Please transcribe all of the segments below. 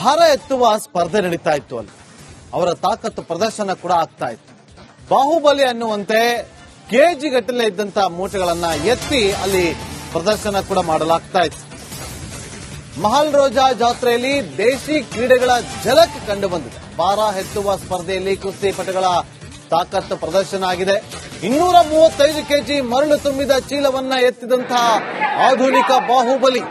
ಭಾರ ಎತ್ತುವ ಸ್ಪರ್ಧೆ ನಡೀತಾ ಇತ್ತು ಅಲ್ಲಿ. ಅವರ ತಾಕತ್ತು ಪ್ರದರ್ಶನ ಕೂಡ ಆಗ್ತಾ ಇತ್ತು. ಬಾಹುಬಲಿ ಅನ್ನುವಂತೆ ಕೆಜಿ ಗಟ್ಟಲೆ ಇದ್ದಂತ ಮೂಟೆಗಳನ್ನ ಎತ್ತಿ ಅಲ್ಲಿ ಪ್ರದರ್ಶನ ಕೂಡ ಮಾಡಲಾಗ್ತಾ ಇತ್ತು. ಮಹಲ್ ರೋಜಾ ಜಾತ್ರೆಯಲ್ಲಿ ದೇಶಿ ಕ್ರೀಡೆಗಳ ಝಲಕ್ ಕಂಡು ಬಂದಿದೆ. ಭಾರ ಎತ್ತುವ ಸ್ಪರ್ಧೆಯಲ್ಲಿ ಕುಸ್ತಿಪಟುಗಳ ತಾಕತ್ತು ಪ್ರದರ್ಶನ ಆಗಿದೆ. 235 ಕೆಜಿ ಮರಳು ತುಂಬಿದ ಚೀಲವನ್ನ ಎತ್ತಿದಂತಹ ಆಧುನಿಕ ಬಾಹುಬಲಿ.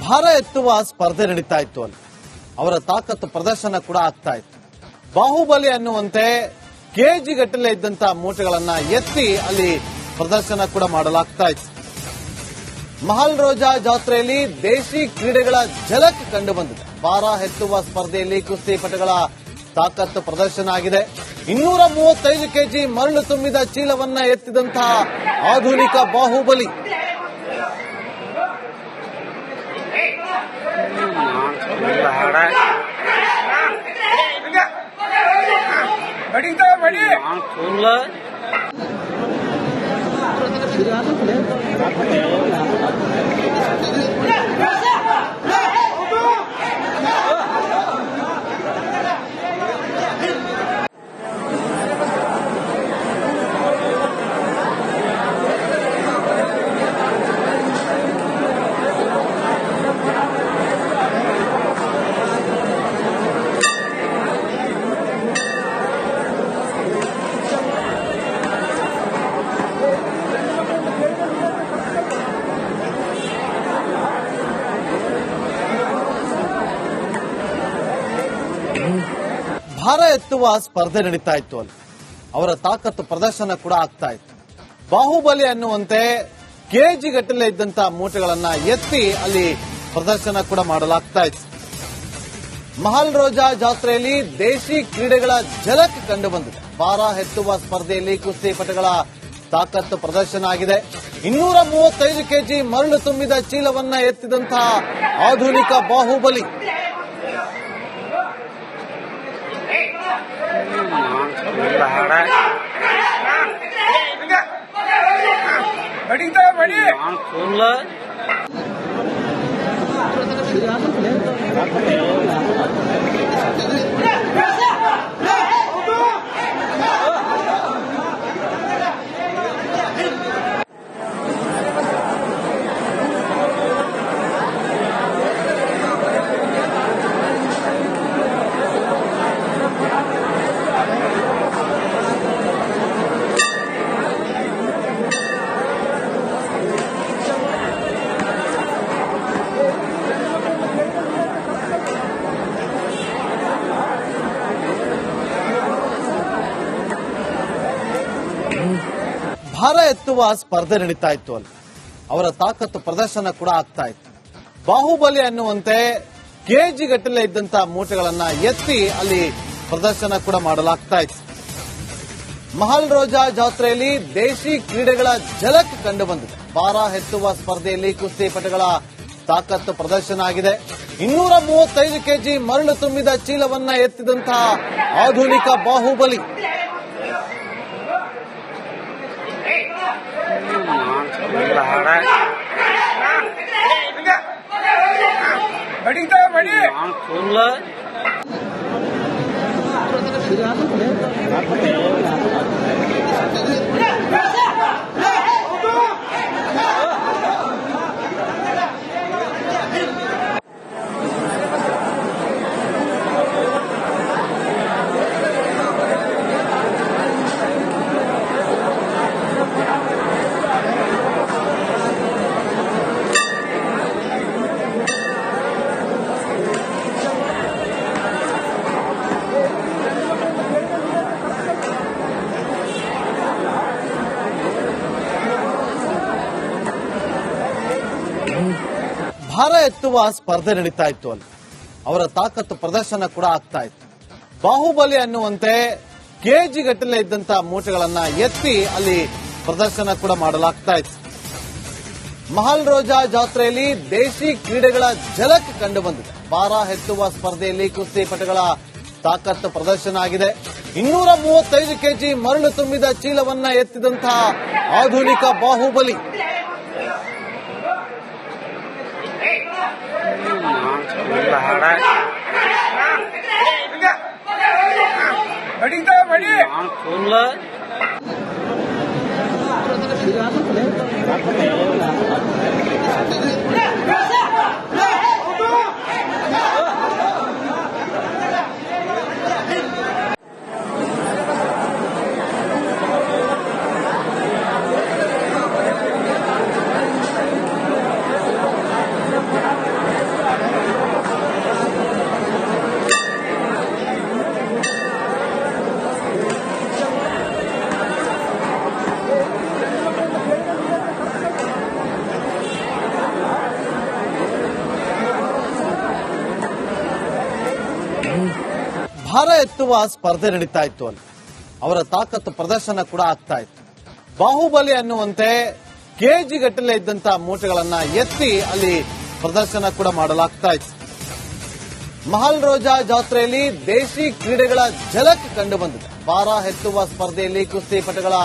ಭಾರ ಎತ್ತುವ ಸ್ಪರ್ಧೆ ನಡೀತಾ ಇತ್ತು ಅಲ್ಲಿ. ಅವರ ತಾಕತ್ತು ಪ್ರದರ್ಶನ ಕೂಡ ಆಗ್ತಾ ಇತ್ತು. ಬಾಹುಬಲಿ ಅನ್ನುವಂತೆ ಕೆಜಿ ಗಟ್ಟಲೆ ಇದ್ದಂತಹ ಮೂಟೆಗಳನ್ನ ಎತ್ತಿ ಅಲ್ಲಿ ಪ್ರದರ್ಶನ ಕೂಡ ಮಾಡಲಾಗ್ತಾ ಇತ್ತು. ಮಹಲ್ ರೋಜಾ ಜಾತ್ರೆಯಲ್ಲಿ ದೇಶಿ ಕ್ರೀಡೆಗಳ ಝಲಕ್ ಕಂಡು ಬಂದಿದೆ. ಭಾರ ಎತ್ತುವ ಸ್ಪರ್ಧೆಯಲ್ಲಿ ಕುಸ್ತಿಪಟುಗಳ ತಾಕತ್ತು ಪ್ರದರ್ಶನ ಆಗಿದೆ. 235 ಕೆಜಿ ಮರಳು ತುಂಬಿದ ಚೀಲವನ್ನ ಎತ್ತಿದಂತಹ ಆಧುನಿಕ ಬಾಹುಬಲಿ. ಭಾರ ಎತ್ತುವ ಸ್ಪರ್ಧೆ ನಡೀತಾ ಇತ್ತು ಅಲ್ಲಿ. ಅವರ ತಾಕತ್ತು ಪ್ರದರ್ಶನ ಕೂಡ ಆಗ್ತಾ ಇತ್ತು. ಬಾಹುಬಲಿ ಅನ್ನುವಂತೆ ಕೆಜಿ ಗಟ್ಟಲೆ ಇದ್ದಂತಹ ಮೂಟೆಗಳನ್ನ ಎತ್ತಿ ಅಲ್ಲಿ ಪ್ರದರ್ಶನ ಕೂಡ ಮಾಡಲಾಗ್ತಾ ಇತ್ತು. ಮಹಲ್ ರೋಜಾ ಜಾತ್ರೆಯಲ್ಲಿ ದೇಶಿ ಕ್ರೀಡೆಗಳ ಝಲಕ್ ಕಂಡು ಬಂದಿದೆ. ಭಾರ ಎತ್ತುವ ಸ್ಪರ್ಧೆಯಲ್ಲಿ ಕುಸ್ತಿಪಟುಗಳ ತಾಕತ್ತು ಪ್ರದರ್ಶನ ಆಗಿದೆ. 235 ಕೆಜಿ ಮರಳು ತುಂಬಿದ ಚೀಲವನ್ನ ಎತ್ತಿದಂತಹ ಆಧುನಿಕ ಬಾಹುಬಲಿ. ಭಾರ ಎತ್ತುವ ಸ್ಪರ್ಧೆ ನಡೀತಾ ಇತ್ತು ಅಲ್ಲಿ. ಅವರ ತಾಕತ್ತು ಪ್ರದರ್ಶನ ಕೂಡ ಆಗ್ತಾ ಇತ್ತು. ಬಾಹುಬಲಿ ಅನ್ನುವಂತೆ ಕೆಜಿ ಗಟ್ಟಲೆ ಇದ್ದಂತಹ ಮೂಟೆಗಳನ್ನ ಎತ್ತಿ ಅಲ್ಲಿ ಪ್ರದರ್ಶನ ಕೂಡ ಮಾಡಲಾಗ್ತಾ ಇತ್ತು. ಮಹಲ್ ರೋಜಾ ಜಾತ್ರೆಯಲ್ಲಿ ದೇಶಿ ಕ್ರೀಡೆಗಳ ಝಲಕ್ ಕಂಡು ಬಂದಿದೆ. ಭಾರ ಎತ್ತುವ ಸ್ಪರ್ಧೆಯಲ್ಲಿ ಕುಸ್ತಿಪಟುಗಳ ತಾಕತ್ತು ಪ್ರದರ್ಶನ ಆಗಿದೆ. 235 ಕೆಜಿ ಮರಳು ತುಂಬಿದ ಚೀಲವನ್ನ ಎತ್ತಿದಂತಹ ಆಧುನಿಕ ಬಾಹುಬಲಿ. ಭಾರ ಎತ್ತುವ ಸ್ಪರ್ಧೆ ನಡೀತಾ ಇತ್ತು ಅಲ್ಲಿ. ಅವರ ತಾಕತ್ತು ಪ್ರದರ್ಶನ ಕೂಡ ಆಗ್ತಾ ಇತ್ತು. ಬಾಹುಬಲಿ ಅನ್ನುವಂತೆ ಕೆಜಿ ಗಟ್ಟಲೆ ಇದ್ದಂತ ಮೂಟೆಗಳನ್ನ ಎತ್ತಿ ಅಲ್ಲಿ ಪ್ರದರ್ಶನ ಕೂಡ ಮಾಡಲಾಗ್ತಾ ಇತ್ತು. ಮಹಲ್ ರೋಜಾ ಜಾತ್ರೆಯಲ್ಲಿ ದೇಶಿ ಕ್ರೀಡೆಗಳ ಝಲಕ್ ಕಂಡು ಬಂದಿದೆ. ಭಾರ ಎತ್ತುವ ಸ್ಪರ್ಧೆಯಲ್ಲಿ ಕುಸ್ತಿಪಟುಗಳ ತಾಕತ್ತು ಪ್ರದರ್ಶನ ಆಗಿದೆ. 235 ಕೆಜಿ ಮರಳು ತುಂಬಿದ ಚೀಲವನ್ನ ಎತ್ತಿದಂತಹ ಆಧುನಿಕ ಬಾಹುಬಲಿ. ಭಾರ ಎತ್ತುವ ಸ್ಪರ್ಧೆ ನಡೀತಾ ಇತ್ತು ಅಲ್ಲಿ. ಅವರ ತಾಕತ್ತು ಪ್ರದರ್ಶನ ಕೂಡ ಆಗ್ತಾ ಇತ್ತು. ಬಾಹುಬಲಿ ಅನ್ನುವಂತೆ ಕೆಜಿ ಗಟ್ಟಲೆ ಇದ್ದಂತಹ ಮೂಟೆಗಳನ್ನ ಎತ್ತಿ ಅಲ್ಲಿ ಪ್ರದರ್ಶನ ಕೂಡ ಮಾಡಲಾಗ್ತಾ ಇತ್ತು. ಮಹಲ್ ರೋಜಾ ಜಾತ್ರೆಯಲ್ಲಿ ದೇಶಿ ಕ್ರೀಡೆಗಳ ಝಲಕ್ ಕಂಡು ಬಂದಿದೆ. ಭಾರ ಎತ್ತುವ ಸ್ಪರ್ಧೆಯಲ್ಲಿ ಕುಸ್ತಿಪಟುಗಳ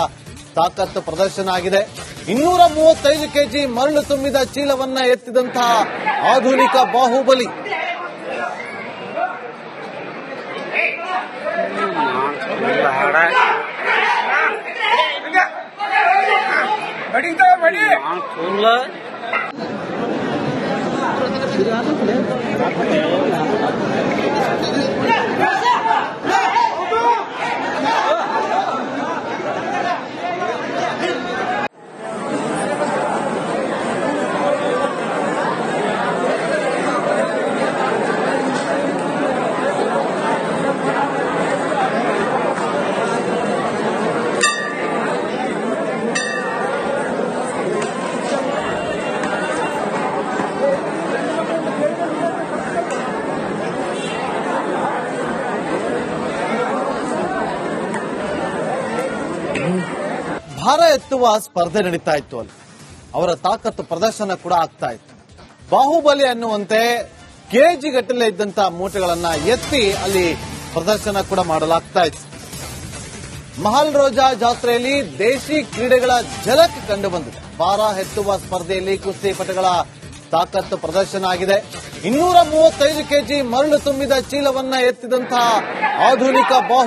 ತಾಕತ್ತು ಪ್ರದರ್ಶನ ಆಗಿದೆ. 235 ಕೆಜಿ ಮರಳು ತುಂಬಿದ ಚೀಲವನ್ನ ಎತ್ತಿದಂತಹ ಆಧುನಿಕ ಬಾಹುಬಲಿ. ಭಾರ ಎತ್ತುವ ಸ್ಪರ್ಧೆ ನಡೀತಾ ಇತ್ತು ಅಲ್ಲಿ. ಅವರ ತಾಕತ್ತು ಪ್ರದರ್ಶನ ಕೂಡ ಆಗ್ತಾ ಇತ್ತು. ಬಾಹುಬಲಿ ಅನ್ನುವಂತೆ ಕೆಜಿ ಗಟ್ಟಲೆ ಇದ್ದಂತಹ ಮೂಟೆಗಳನ್ನ ಎತ್ತಿ ಅಲ್ಲಿ ಪ್ರದರ್ಶನ ಕೂಡ ಮಾಡಲಾಗ್ತಾ ಇತ್ತು. ಮಹಲ್ ರೋಜಾ ಜಾತ್ರೆಯಲ್ಲಿ ದೇಶಿ ಕ್ರೀಡೆಗಳ ಝಲಕ್ ಕಂಡು ಬಂದಿದೆ. ಭಾರ ಎತ್ತುವ ಸ್ಪರ್ಧೆಯಲ್ಲಿ ಕುಸ್ತಿಪಟುಗಳ ತಾಕತ್ತು ಪ್ರದರ್ಶನ ಆಗಿದೆ. 235 ಕೆಜಿ ಮರಳು ತುಂಬಿದ ಚೀಲವನ್ನ ಎತ್ತಿದಂತಹ ಆಧುನಿಕ ಬಾಹು